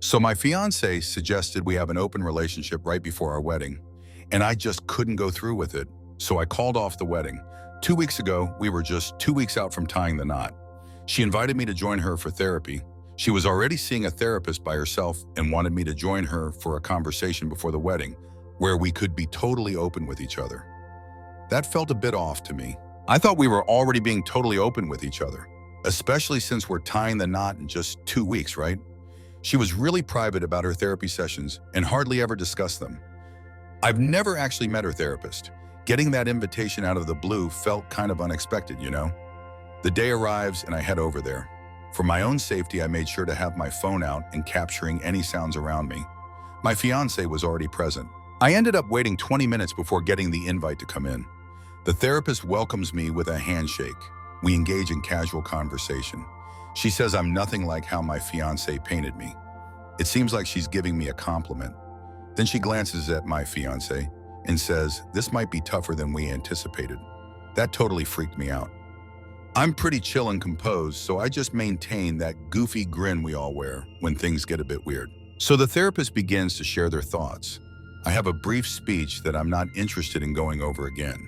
So my fiance suggested we have an open relationship right before our wedding, and I just couldn't go through with it, so I called off the wedding. 2 weeks ago, we were just 2 weeks out from tying the knot. She invited me to join her for therapy. She was already seeing a therapist by herself and wanted me to join her for a conversation before the wedding, where we could be totally open with each other. That felt a bit off to me. I thought we were already being totally open with each other, especially since we're tying the knot in just 2 weeks, right? She was really private about her therapy sessions and hardly ever discussed them. I've never actually met her therapist. Getting that invitation out of the blue felt kind of unexpected, you know? The day arrives and I head over there. For my own safety, I made sure to have my phone out and capturing any sounds around me. My fiance was already present. I ended up waiting 20 minutes before getting the invite to come in. The therapist welcomes me with a handshake. We engage in casual conversation. She says I'm nothing like how my fiancé painted me. It seems like she's giving me a compliment. Then she glances at my fiancé and says, "This might be tougher than we anticipated." That totally freaked me out. I'm pretty chill and composed, so I just maintain that goofy grin we all wear when things get a bit weird. So the therapist begins to share their thoughts. I have a brief speech that I'm not interested in going over again.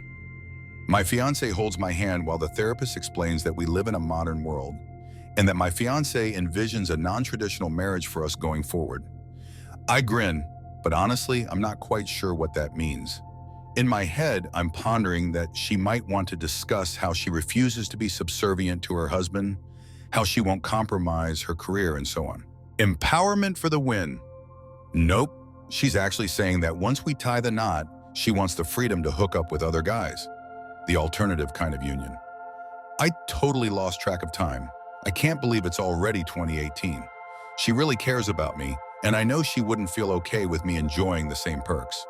My fiancé holds my hand while the therapist explains that we live in a modern world and that my fiancé envisions a non-traditional marriage for us going forward. I grin, but honestly, I'm not quite sure what that means. In my head, I'm pondering that she might want to discuss how she refuses to be subservient to her husband, how she won't compromise her career, and so on. Empowerment for the win. Nope, she's actually saying that once we tie the knot, she wants the freedom to hook up with other guys. The alternative kind of union. I totally lost track of time. I can't believe it's already 2018. She really cares about me, and I know she wouldn't feel okay with me enjoying the same perks.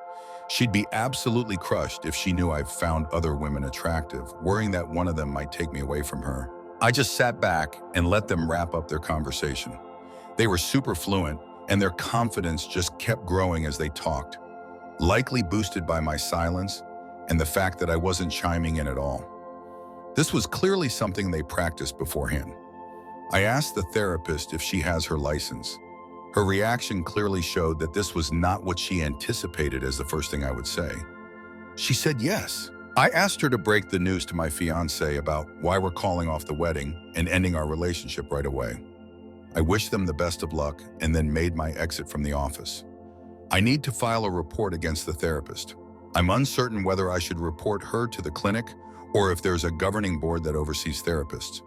She'd be absolutely crushed if she knew I've found other women attractive, worrying that one of them might take me away from her. I just sat back and let them wrap up their conversation. They were super fluent, and their confidence just kept growing as they talked, likely boosted by my silence and the fact that I wasn't chiming in at all. This was clearly something they practiced beforehand. I asked the therapist if she has her license. Her reaction clearly showed that this was not what she anticipated as the first thing I would say. She said yes. I asked her to break the news to my fiancé about why we're calling off the wedding and ending our relationship right away. I wished them the best of luck and then made my exit from the office. I need to file a report against the therapist. I'm uncertain whether I should report her to the clinic or if there's a governing board that oversees therapists.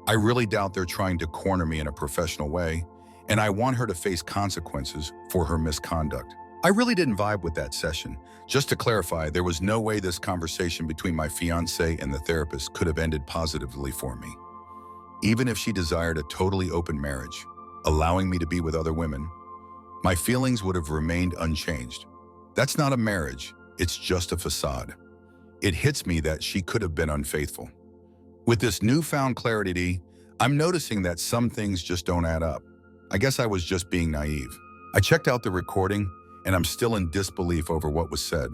I really doubt they're trying to corner me in a professional way, and I want her to face consequences for her misconduct. I really didn't vibe with that session. Just to clarify, there was no way this conversation between my fiancé and the therapist could have ended positively for me. Even if she desired a totally open marriage, allowing me to be with other women, my feelings would have remained unchanged. That's not a marriage, it's just a facade. It hits me that she could have been unfaithful. With this newfound clarity, I'm noticing that some things just don't add up. I guess I was just being naive. I checked out the recording, and I'm still in disbelief over what was said.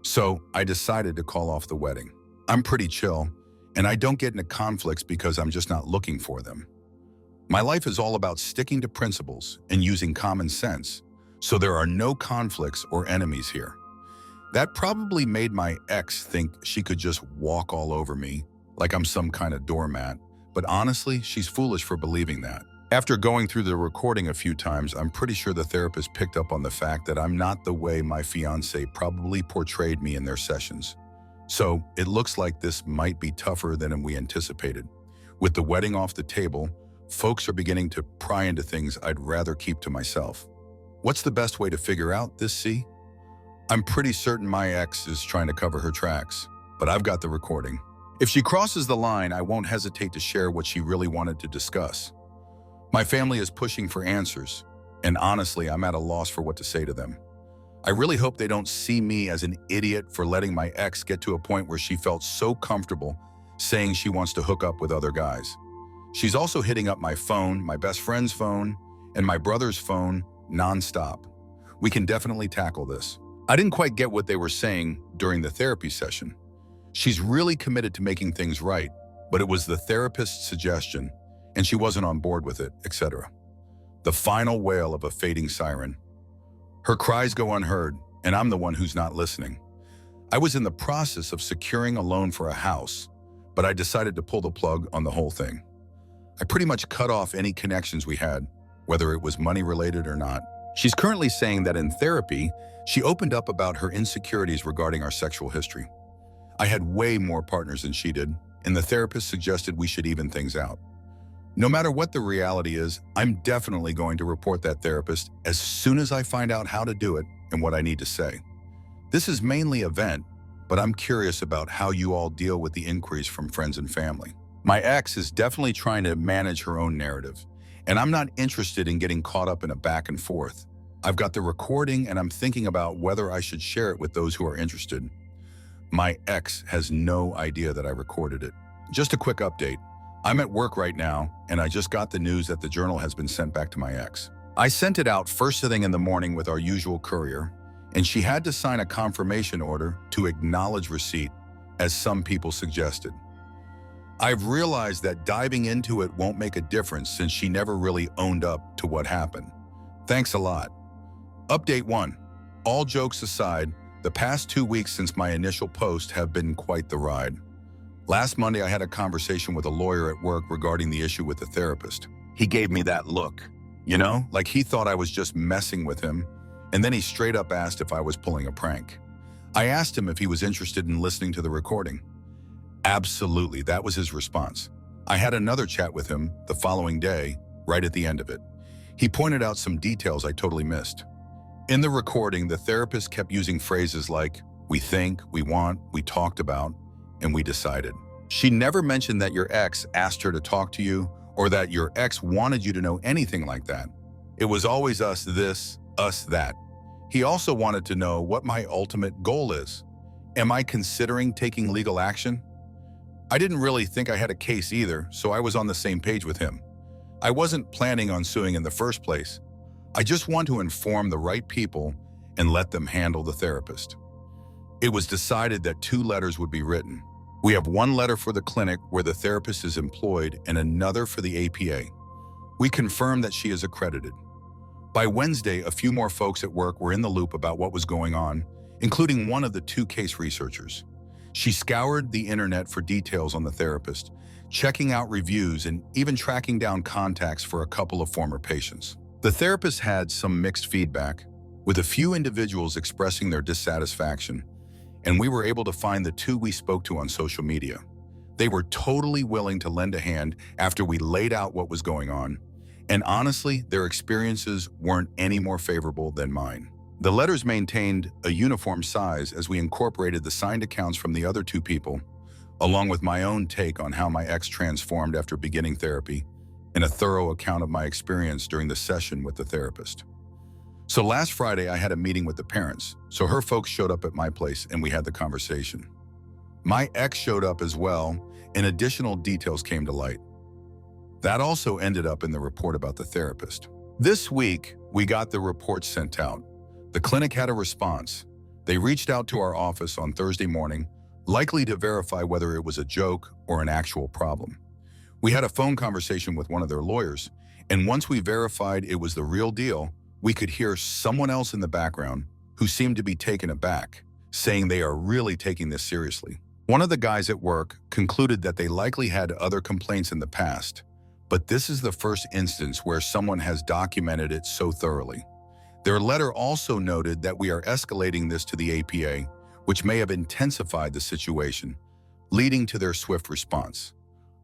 So I decided to call off the wedding. I'm pretty chill, and I don't get into conflicts because I'm just not looking for them. My life is all about sticking to principles and using common sense, so there are no conflicts or enemies here. That probably made my ex think she could just walk all over me like I'm some kind of doormat, but honestly, she's foolish for believing that. After going through the recording a few times, I'm pretty sure the therapist picked up on the fact that I'm not the way my fiancé probably portrayed me in their sessions. So it looks like this might be tougher than we anticipated. With the wedding off the table, folks are beginning to pry into things I'd rather keep to myself. What's the best way to figure out this, C? I'm pretty certain my ex is trying to cover her tracks, but I've got the recording. If she crosses the line, I won't hesitate to share what she really wanted to discuss. My family is pushing for answers, and honestly, I'm at a loss for what to say to them. I really hope they don't see me as an idiot for letting my ex get to a point where she felt so comfortable saying she wants to hook up with other guys. She's also hitting up my phone, my best friend's phone, and my brother's phone nonstop. We can definitely tackle this. I didn't quite get what they were saying during the therapy session. She's really committed to making things right, but it was the therapist's suggestion, and she wasn't on board with it, etc. the final wail of a fading siren. Her cries go unheard, and I'm the one who's not listening. I was in the process of securing a loan for a house, but I decided to pull the plug on the whole thing. I pretty much cut off any connections we had, whether it was money-related or not. She's currently saying that in therapy, she opened up about her insecurities regarding our sexual history. I had way more partners than she did, and the therapist suggested we should even things out. No matter what the reality is, I'm definitely going to report that therapist as soon as I find out how to do it and what I need to say. This is mainly a vent, but I'm curious about how you all deal with the inquiries from friends and family. My ex is definitely trying to manage her own narrative, and I'm not interested in getting caught up in a back and forth. I've got the recording and I'm thinking about whether I should share it with those who are interested. My ex has no idea that I recorded it. Just a quick update. I'm at work right now, and I just got the news that the journal has been sent back to my ex. I sent it out first thing in the morning with our usual courier, and she had to sign a confirmation order to acknowledge receipt, as some people suggested. I've realized that diving into it won't make a difference since she never really owned up to what happened. Thanks a lot. Update 1. All jokes aside, the past 2 weeks since my initial post have been quite the ride. Last Monday, I had a conversation with a lawyer at work regarding the issue with the therapist. He gave me that look, like he thought I was just messing with him, and then he straight up asked if I was pulling a prank. I asked him if he was interested in listening to the recording. Absolutely, that was his response. I had another chat with him the following day, right at the end of it. He pointed out some details I totally missed. In the recording, the therapist kept using phrases like, "we think," "we want," "we talked about," and "we decided." She never mentioned that your ex asked her to talk to you or that your ex wanted you to know anything like that. It was always us this, us that. He also wanted to know what my ultimate goal is. Am I considering taking legal action? I didn't really think I had a case either, so I was on the same page with him. I wasn't planning on suing in the first place. I just want to inform the right people and let them handle the therapist. It was decided that 2 letters would be written. We have 1 letter for the clinic where the therapist is employed and another for the APA. We confirmed that she is accredited. By Wednesday, a few more folks at work were in the loop about what was going on, including one of the 2 case researchers. She scoured the internet for details on the therapist, checking out reviews and even tracking down contacts for a couple of former patients. The therapist had some mixed feedback, with a few individuals expressing their dissatisfaction, and we were able to find the 2 we spoke to on social media. They were totally willing to lend a hand after we laid out what was going on, and honestly, their experiences weren't any more favorable than mine. The letters maintained a uniform size as we incorporated the signed accounts from the other 2 people, along with my own take on how my ex transformed after beginning therapy, and a thorough account of my experience during the session with the therapist. So last Friday, I had a meeting with the parents, so her folks showed up at my place and we had the conversation. My ex showed up as well, and additional details came to light. That also ended up in the report about the therapist. This week, we got the report sent out. The clinic had a response. They reached out to our office on Thursday morning, likely to verify whether it was a joke or an actual problem. We had a phone conversation with one of their lawyers, and once we verified it was the real deal, we could hear someone else in the background who seemed to be taken aback, saying they are really taking this seriously. One of the guys at work concluded that they likely had other complaints in the past, but this is the first instance where someone has documented it so thoroughly. Their letter also noted that we are escalating this to the APA, which may have intensified the situation, leading to their swift response.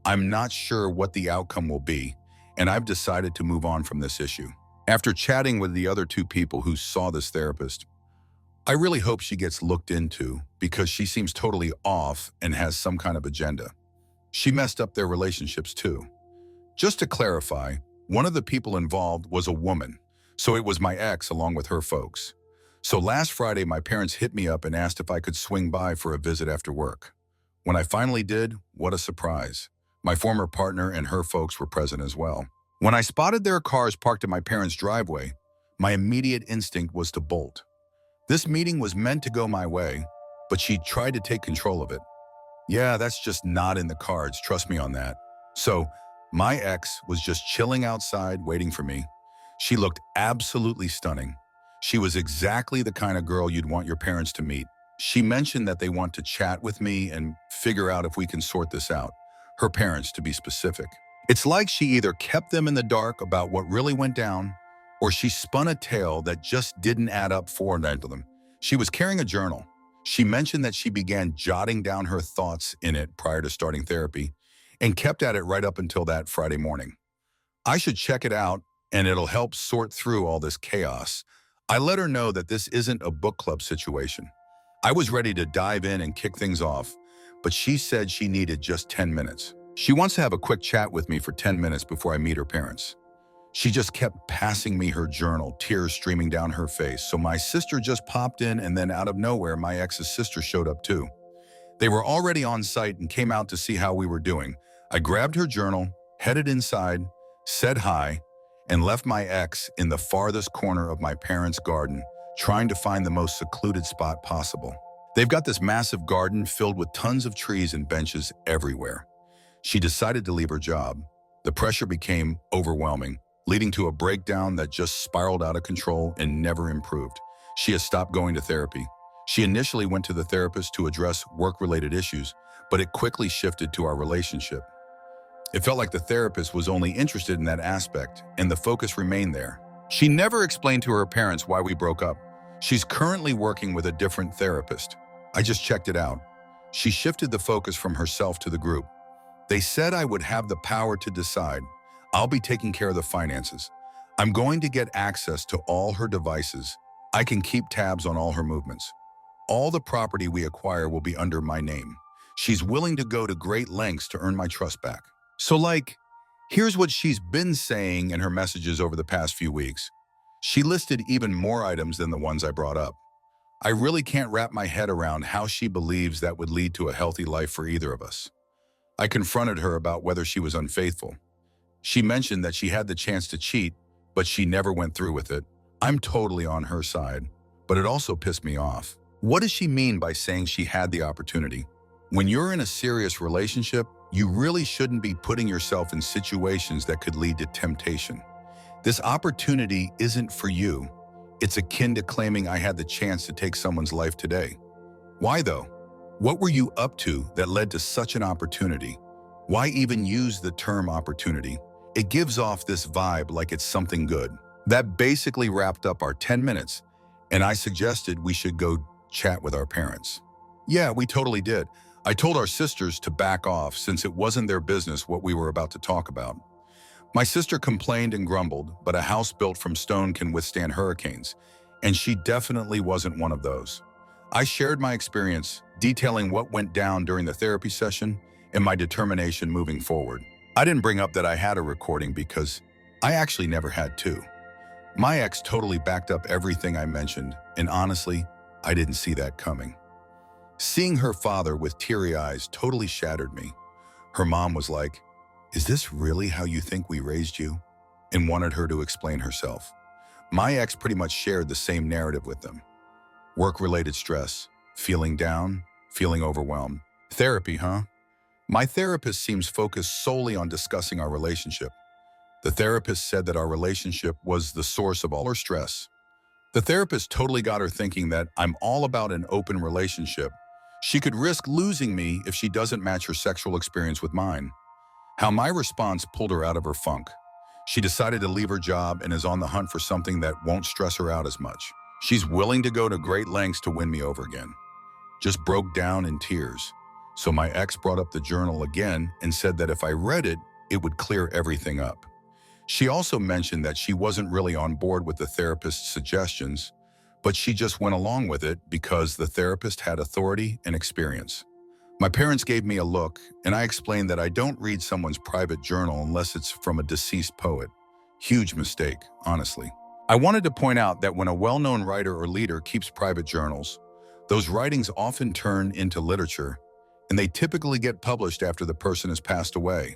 I'm not sure what the outcome will be, and I've decided to move on from this issue. After chatting with the other 2 people who saw this therapist, I really hope she gets looked into because she seems totally off and has some kind of agenda. She messed up their relationships too. Just to clarify, one of the people involved was a woman, so it was my ex along with her folks. So last Friday, my parents hit me up and asked if I could swing by for a visit after work. When I finally did, what a surprise. My former partner and her folks were present as well. When I spotted their cars parked in my parents' driveway, my immediate instinct was to bolt. This meeting was meant to go my way, but she tried to take control of it. Yeah, that's just not in the cards, trust me on that. So, my ex was just chilling outside waiting for me. She looked absolutely stunning. She was exactly the kind of girl you'd want your parents to meet. She mentioned that they want to chat with me and figure out if we can sort this out. Her parents, to be specific. It's like she either kept them in the dark about what really went down, or she spun a tale that just didn't add up for them. She was carrying a journal. She mentioned that she began jotting down her thoughts in it prior to starting therapy and kept at it right up until that Friday morning. I should check it out and it'll help sort through all this chaos. I let her know that this isn't a book club situation. I was ready to dive in and kick things off, but she said she needed just 10 minutes. She wants to have a quick chat with me for 10 minutes before I meet her parents. She just kept passing me her journal, tears streaming down her face. So my sister just popped in, and then out of nowhere, my ex's sister showed up too. They were already on site and came out to see how we were doing. I grabbed her journal, headed inside, said hi, and left my ex in the farthest corner of my parents' garden, trying to find the most secluded spot possible. They've got this massive garden filled with tons of trees and benches everywhere. She decided to leave her job. The pressure became overwhelming, leading to a breakdown that just spiraled out of control and never improved. She has stopped going to therapy. She initially went to the therapist to address work-related issues, but it quickly shifted to our relationship. It felt like the therapist was only interested in that aspect, and the focus remained there. She never explained to her parents why we broke up. She's currently working with a different therapist. I just checked it out. She shifted the focus from herself to the group. They said I would have the power to decide. I'll be taking care of the finances. I'm going to get access to all her devices. I can keep tabs on all her movements. All the property we acquire will be under my name. She's willing to go to great lengths to earn my trust back. So here's what she's been saying in her messages over the past few weeks. She listed even more items than the ones I brought up. I really can't wrap my head around how she believes that would lead to a healthy life for either of us. I confronted her about whether she was unfaithful. She mentioned that she had the chance to cheat, but she never went through with it. I'm totally on her side, but it also pissed me off. What does she mean by saying she had the opportunity? When you're in a serious relationship, you really shouldn't be putting yourself in situations that could lead to temptation. This opportunity isn't for you. It's akin to claiming I had the chance to take someone's life today. Why though? What were you up to that led to such an opportunity? Why even use the term opportunity? It gives off this vibe like it's something good. That basically wrapped up our 10 minutes, and I suggested we should go chat with our parents. Yeah, we totally did. I told our sisters to back off since it wasn't their business what we were about to talk about. My sister complained and grumbled, but a house built from stone can withstand hurricanes, and she definitely wasn't one of those. I shared my experience, detailing what went down during the therapy session and my determination moving forward. I didn't bring up that I had a recording because I actually never had to. My ex totally backed up everything I mentioned, and honestly, I didn't see that coming. Seeing her father with teary eyes totally shattered me. Her mom was like, "Is this really how you think we raised you?" and wanted her to explain herself. My ex pretty much shared the same narrative with them. Work-related stress, feeling down, feeling overwhelmed. Therapy, huh? My therapist seems focused solely on discussing our relationship. The therapist said that our relationship was the source of all her stress. The therapist totally got her thinking that I'm all about an open relationship. She could risk losing me if she doesn't match her sexual experience with mine. How my response pulled her out of her funk. She decided to leave her job and is on the hunt for something that won't stress her out as much. She's willing to go to great lengths to win me over again. Just broke down in tears. So my ex brought up the journal again and said that if I read it, it would clear everything up. She also mentioned that she wasn't really on board with the therapist's suggestions, but she just went along with it because the therapist had authority and experience. My parents gave me a look, and I explained that I don't read someone's private journal unless it's from a deceased poet. Huge mistake, honestly. I wanted to point out that when a well-known writer or leader keeps private journals, those writings often turn into literature, and they typically get published after the person has passed away.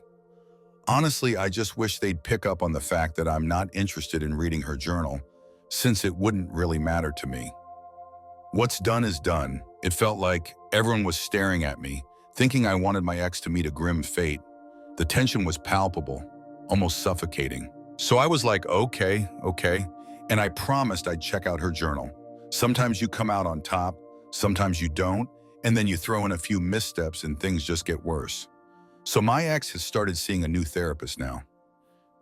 Honestly, I just wish they'd pick up on the fact that I'm not interested in reading her journal, since it wouldn't really matter to me. What's done is done. It felt like everyone was staring at me, thinking I wanted my ex to meet a grim fate. The tension was palpable, almost suffocating. So I was like, okay. And I promised I'd check out her journal. Sometimes you come out on top, sometimes you don't, and then you throw in a few missteps and things just get worse. So my ex has started seeing a new therapist now.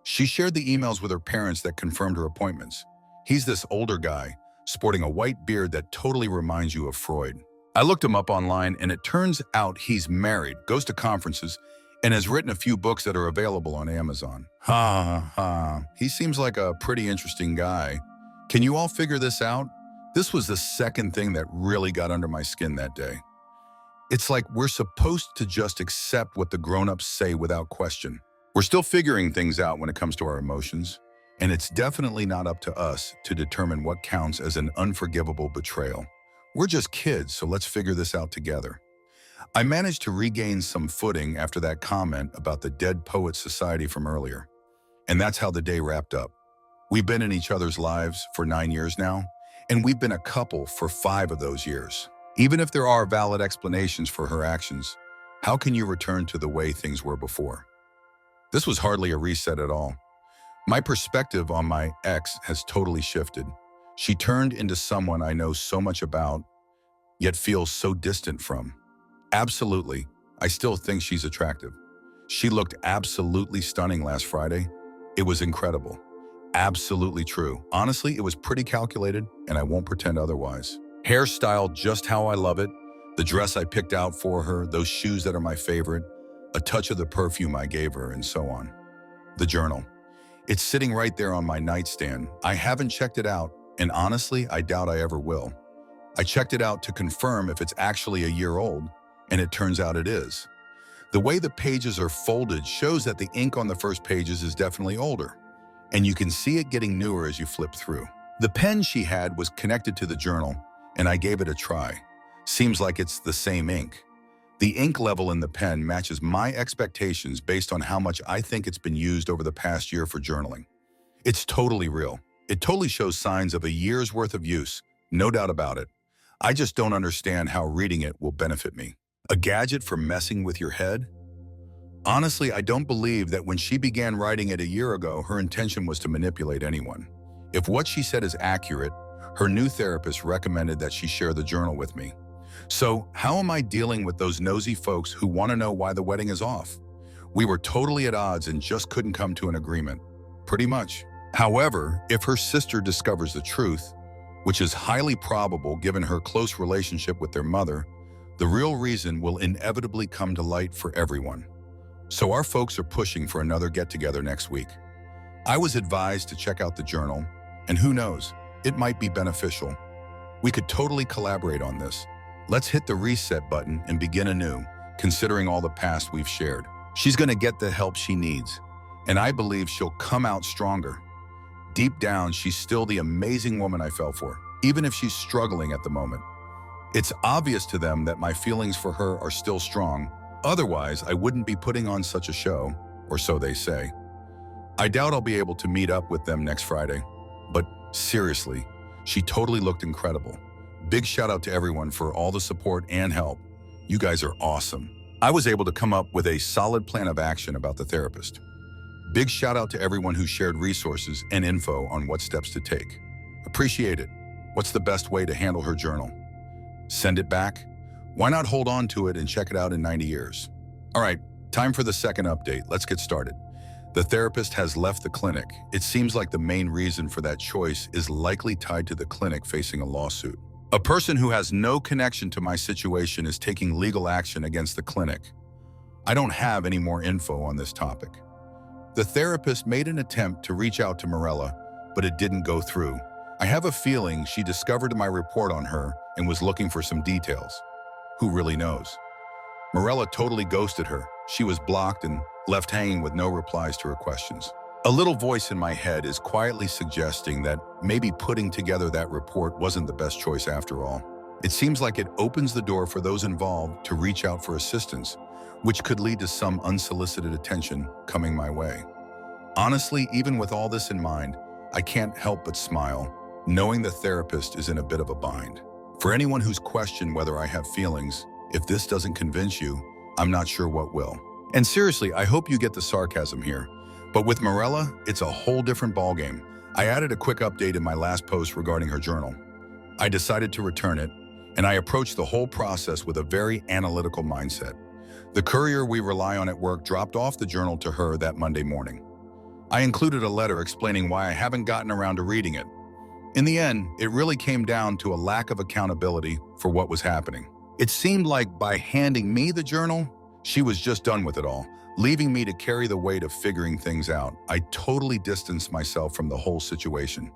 She shared the emails with her parents that confirmed her appointments. He's this older guy, sporting a white beard that totally reminds you of Freud. I looked him up online, and it turns out he's married, goes to conferences, and has written a few books that are available on Amazon. Ha ha ha. He seems like a pretty interesting guy. Can you all figure this out? This was the second thing that really got under my skin that day. It's like we're supposed to just accept what the grown-ups say without question. We're still figuring things out when it comes to our emotions, and it's definitely not up to us to determine what counts as an unforgivable betrayal. We're just kids, so let's figure this out together. I managed to regain some footing after that comment about the Dead Poets Society from earlier, and that's how the day wrapped up. We've been in each other's lives for 9 years now, and we've been a couple for 5 of those years. Even if there are valid explanations for her actions, how can you return to the way things were before? This was hardly a reset at all. My perspective on my ex has totally shifted. She turned into someone I know so much about, yet feel so distant from. Absolutely, I still think she's attractive. She looked absolutely stunning last Friday. It was incredible. Absolutely true. Honestly, it was pretty calculated, and I won't pretend otherwise. Hairstyle just how I love it, the dress I picked out for her, those shoes that are my favorite, a touch of the perfume I gave her, and so on. The journal. It's sitting right there on my nightstand. I haven't checked it out, and honestly, I doubt I ever will. I checked it out to confirm if it's actually a year old, and it turns out it is. The way the pages are folded shows that the ink on the first pages is definitely older, and you can see it getting newer as you flip through. The pen she had was connected to the journal, and I gave it a try. Seems like it's the same ink. The ink level in the pen matches my expectations based on how much I think it's been used over the past year for journaling. It's totally real. It totally shows signs of a year's worth of use, no doubt about it. I just don't understand how reading it will benefit me. A gadget for messing with your head? Honestly, I don't believe that when she began writing it a year ago, her intention was to manipulate anyone. If what she said is accurate, her new therapist recommended that she share the journal with me. So how am I dealing with those nosy folks who want to know why the wedding is off? We were totally at odds and just couldn't come to an agreement. Pretty much. However, if her sister discovers the truth, which is highly probable given her close relationship with their mother, the real reason will inevitably come to light for everyone. So our folks are pushing for another get-together next week. I was advised to check out the journal, and who knows, it might be beneficial. We could totally collaborate on this. Let's hit the reset button and begin anew, considering all the past we've shared. She's gonna get the help she needs, and I believe she'll come out stronger. Deep down, she's still the amazing woman I fell for, even if she's struggling at the moment. It's obvious to them that my feelings for her are still strong. Otherwise, I wouldn't be putting on such a show, or so they say. I doubt I'll be able to meet up with them next Friday, but seriously, she totally looked incredible. Big shout out to everyone for all the support and help. You guys are awesome. I was able to come up with a solid plan of action about the therapist. Big shout out to everyone who shared resources and info on what steps to take. Appreciate it. What's the best way to handle her journal? Send it back? Why not hold on to it and check it out in 90 years? All right, time for the second update. Let's get started. The therapist has left the clinic. It seems like the main reason for that choice is likely tied to the clinic facing a lawsuit. A person who has no connection to my situation is taking legal action against the clinic. I don't have any more info on this topic. The therapist made an attempt to reach out to Morella, but it didn't go through. I have a feeling she discovered my report on her and was looking for some details. Who really knows? Morella totally ghosted her. She was blocked and left hanging with no replies to her questions. A little voice in my head is quietly suggesting that maybe putting together that report wasn't the best choice after all. It seems like it opens the door for those involved to reach out for assistance, which could lead to some unsolicited attention coming my way. Honestly, even with all this in mind, I can't help but smile, knowing the therapist is in a bit of a bind. For anyone who's questioned whether I have feelings, if this doesn't convince you, I'm not sure what will. And seriously, I hope you get the sarcasm here. But with Morella, it's a whole different ballgame. I added a quick update in my last post regarding her journal. I decided to return it, and I approached the whole process with a very analytical mindset. The courier we rely on at work dropped off the journal to her that Monday morning. I included a letter explaining why I haven't gotten around to reading it. In the end, it really came down to a lack of accountability for what was happening. It seemed like by handing me the journal, she was just done with it all, leaving me to carry the weight of figuring things out. I totally distanced myself from the whole situation.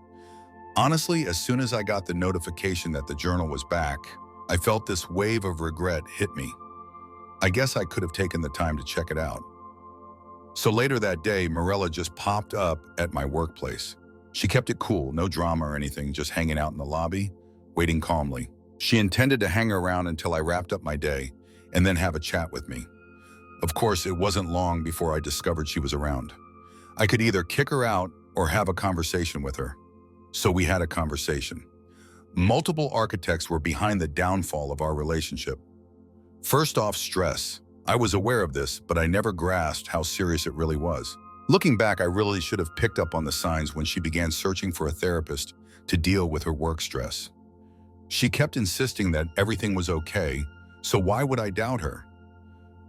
Honestly, as soon as I got the notification that the journal was back, I felt this wave of regret hit me. I guess I could have taken the time to check it out. So later that day, Morella just popped up at my workplace. She kept it cool, no drama or anything, just hanging out in the lobby, waiting calmly. She intended to hang around until I wrapped up my day and then have a chat with me. Of course, it wasn't long before I discovered she was around. I could either kick her out or have a conversation with her. So we had a conversation. Multiple architects were behind the downfall of our relationship. First off, stress. I was aware of this, but I never grasped how serious it really was. Looking back, I really should have picked up on the signs when she began searching for a therapist to deal with her work stress. She kept insisting that everything was okay, so why would I doubt her?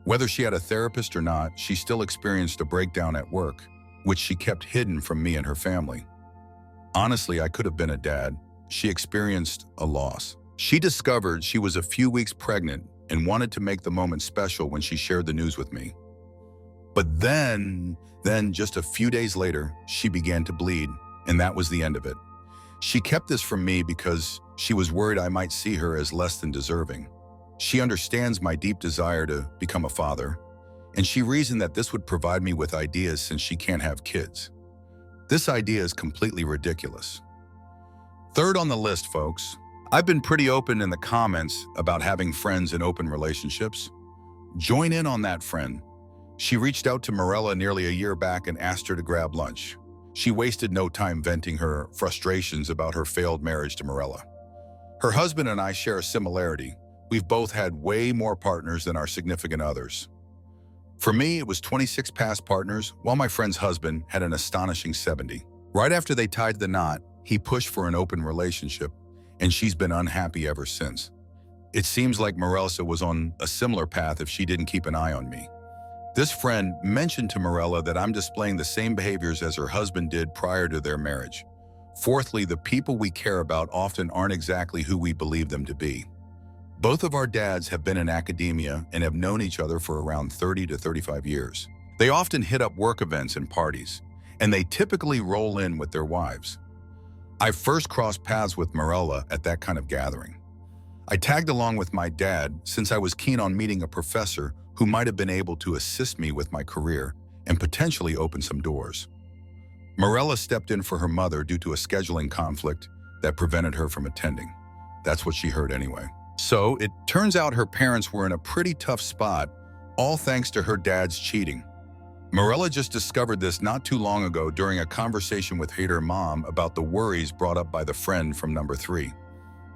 Whether she had a therapist or not, she still experienced a breakdown at work, which she kept hidden from me and her family. Honestly, I could have been a dad. She experienced a loss. She discovered she was a few weeks pregnant and wanted to make the moment special when she shared the news with me. But then just a few days later, she began to bleed, and that was the end of it. She kept this from me because she was worried I might see her as less than deserving. She understands my deep desire to become a father, and she reasoned that this would provide me with ideas since she can't have kids. This idea is completely ridiculous. Third on the list, folks. I've been pretty open in the comments about having friends in open relationships. Join in on that, friend. She reached out to Morella nearly a year back and asked her to grab lunch. She wasted no time venting her frustrations about her failed marriage to Morella. Her husband and I share a similarity. We've both had way more partners than our significant others. For me, it was 26 past partners, while my friend's husband had an astonishing 70. Right after they tied the knot, he pushed for an open relationship, and she's been unhappy ever since. It seems like Morella was on a similar path if she didn't keep an eye on me. This friend mentioned to Morella that I'm displaying the same behaviors as her husband did prior to their marriage. Fourthly, the people we care about often aren't exactly who we believe them to be. Both of our dads have been in academia and have known each other for around 30 to 35 years. They often hit up work events and parties, and they typically roll in with their wives. I first crossed paths with Morella at that kind of gathering. I tagged along with my dad since I was keen on meeting a professor who might have been able to assist me with my career and potentially open some doors. Morella stepped in for her mother due to a scheduling conflict that prevented her from attending. That's what she heard anyway. So it turns out her parents were in a pretty tough spot, all thanks to her dad's cheating. Morella just discovered this not too long ago during a conversation with her mom about the worries brought up by the friend from number 3.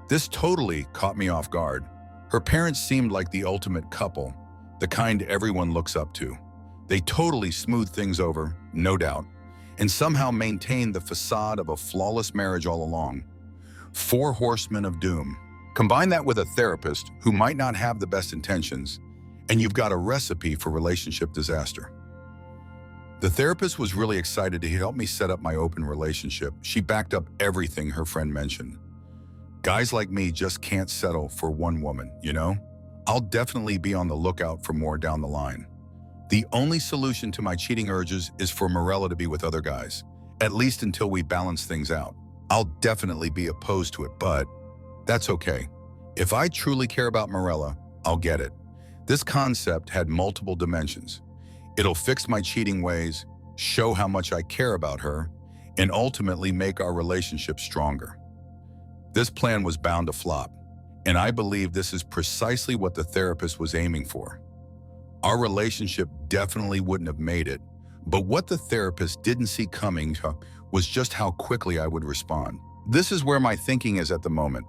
This totally caught me off guard. Her parents seemed like the ultimate couple, the kind everyone looks up to. They totally smoothed things over, no doubt, and somehow maintained the facade of a flawless marriage all along. 4 horsemen of doom. Combine that with a therapist who might not have the best intentions, and you've got a recipe for relationship disaster. The therapist was really excited to help me set up my open relationship. She backed up everything her friend mentioned. Guys like me just can't settle for one woman, you know? I'll definitely be on the lookout for more down the line. The only solution to my cheating urges is for Morella to be with other guys, at least until we balance things out. I'll definitely be opposed to it, but that's okay. If I truly care about Morella, I'll get it. This concept had multiple dimensions. It'll fix my cheating ways, show how much I care about her, and ultimately make our relationship stronger. This plan was bound to flop, and I believe this is precisely what the therapist was aiming for. Our relationship definitely wouldn't have made it, but what the therapist didn't see coming was just how quickly I would respond. This is where my thinking is at the moment.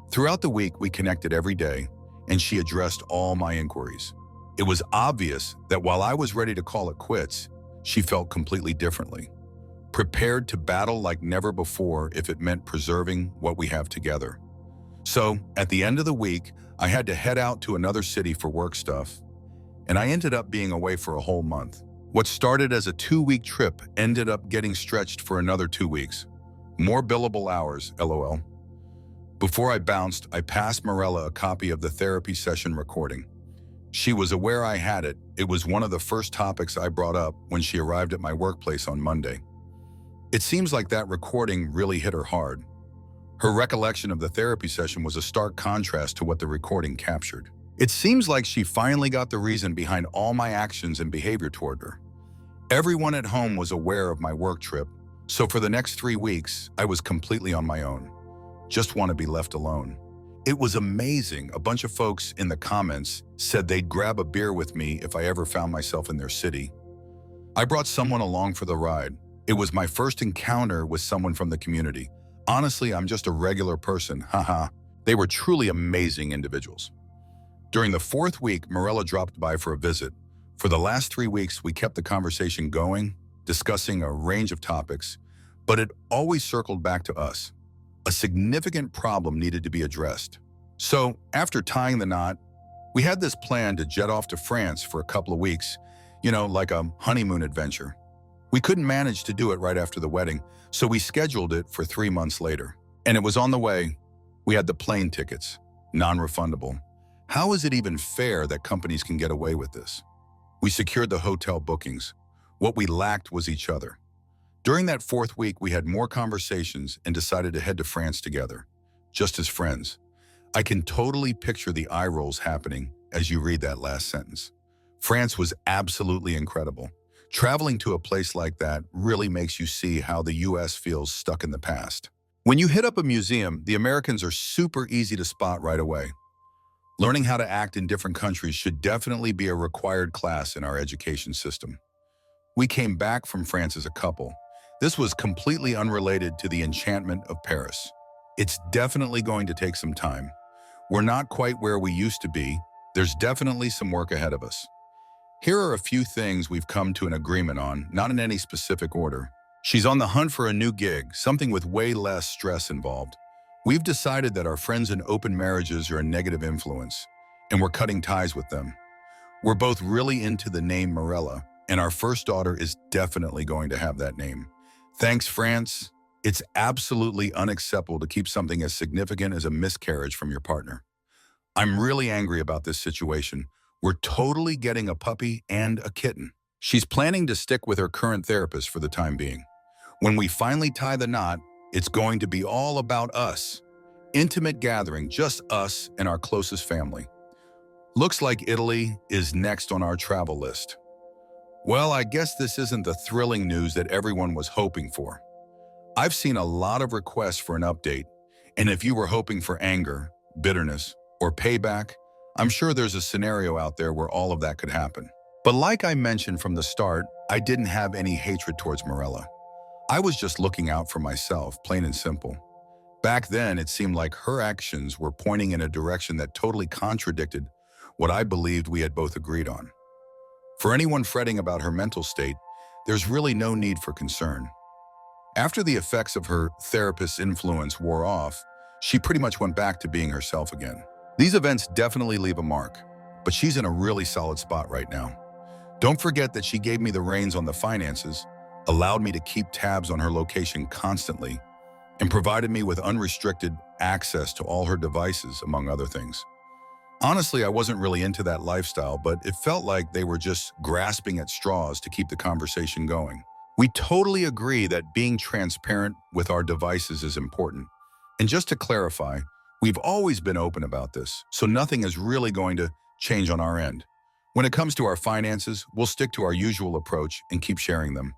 Throughout the week, we connected every day, and she addressed all my inquiries. It was obvious that while I was ready to call it quits, she felt completely differently, prepared to battle like never before if it meant preserving what we have together. So, at the end of the week, I had to head out to another city for work stuff, and I ended up being away for a whole month. What started as a 2-week trip ended up getting stretched for another 2 weeks. More billable hours, LOL. Before I bounced, I passed Morella a copy of the therapy session recording. She was aware I had it. It was one of the first topics I brought up when she arrived at my workplace on Monday. It seems like that recording really hit her hard. Her recollection of the therapy session was a stark contrast to what the recording captured. It seems like she finally got the reason behind all my actions and behavior toward her. Everyone at home was aware of my work trip, so for the next 3 weeks, I was completely on my own. Just want to be left alone. It was amazing. A bunch of folks in the comments said they'd grab a beer with me if I ever found myself in their city. I brought someone along for the ride. It was my first encounter with someone from the community. Honestly, I'm just a regular person, haha. They were truly amazing individuals. During the 4th week, Morella dropped by for a visit. For the last 3 weeks, we kept the conversation going, discussing a range of topics, but it always circled back to us. A significant problem needed to be addressed. So, after tying the knot, we had this plan to jet off to France for a couple of weeks, like a honeymoon adventure. We couldn't manage to do it right after the wedding, so we scheduled it for 3 months later. And it was on the way. We had the plane tickets, non-refundable. How is it even fair that companies can get away with this? We secured the hotel bookings. What we lacked was each other. During that 4th week, we had more conversations and decided to head to France together, just as friends. I can totally picture the eye rolls happening as you read that last sentence. France was absolutely incredible. Traveling to a place like that really makes you see how the US feels stuck in the past. When you hit up a museum, the Americans are super easy to spot right away. Learning how to act in different countries should definitely be a required class in our education system. We came back from France as a couple. This was completely unrelated to the enchantment of Paris. It's definitely going to take some time. We're not quite where we used to be. There's definitely some work ahead of us. Here are a few things we've come to an agreement on, not in any specific order. She's on the hunt for a new gig, something with way less stress involved. We've decided that our friends in open marriages are a negative influence, and we're cutting ties with them. We're both really into the name Morella, and our first daughter is definitely going to have that name. Thanks, France. It's absolutely unacceptable to keep something as significant as a miscarriage from your partner. I'm really angry about this situation. We're totally getting a puppy and a kitten. She's planning to stick with her current therapist for the time being. When we finally tie the knot, it's going to be all about us. Intimate gathering, just us and our closest family. Looks like Italy is next on our travel list. Well, I guess this isn't the thrilling news that everyone was hoping for. I've seen a lot of requests for an update, and if you were hoping for anger, bitterness, or payback, I'm sure there's a scenario out there where all of that could happen. But like I mentioned from the start, I didn't have any hatred towards Morella. I was just looking out for myself, plain and simple. Back then, it seemed like her actions were pointing in a direction that totally contradicted what I believed we had both agreed on. For anyone fretting about her mental state, there's really no need for concern. After the effects of her therapist's influence wore off, she pretty much went back to being herself again. These events definitely leave a mark, but she's in a really solid spot right now. Don't forget that she gave me the reins on the finances, allowed me to keep tabs on her location constantly, and provided me with unrestricted access to all her devices, among other things. Honestly, I wasn't really into that lifestyle, but it felt like they were just grasping at straws to keep the conversation going. We totally agree that being transparent with our devices is important. And just to clarify, we've always been open about this, so nothing is really going to change on our end. When it comes to our finances, we'll stick to our usual approach and keep sharing them.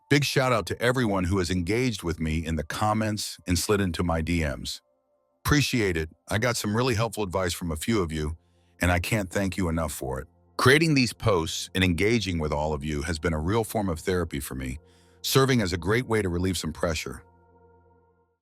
Big shout out to everyone who has engaged with me in the comments and slid into my DMs. Appreciate it. I got some really helpful advice from a few of you, and I can't thank you enough for it. Creating these posts and engaging with all of you has been a real form of therapy for me, serving as a great way to relieve some pressure.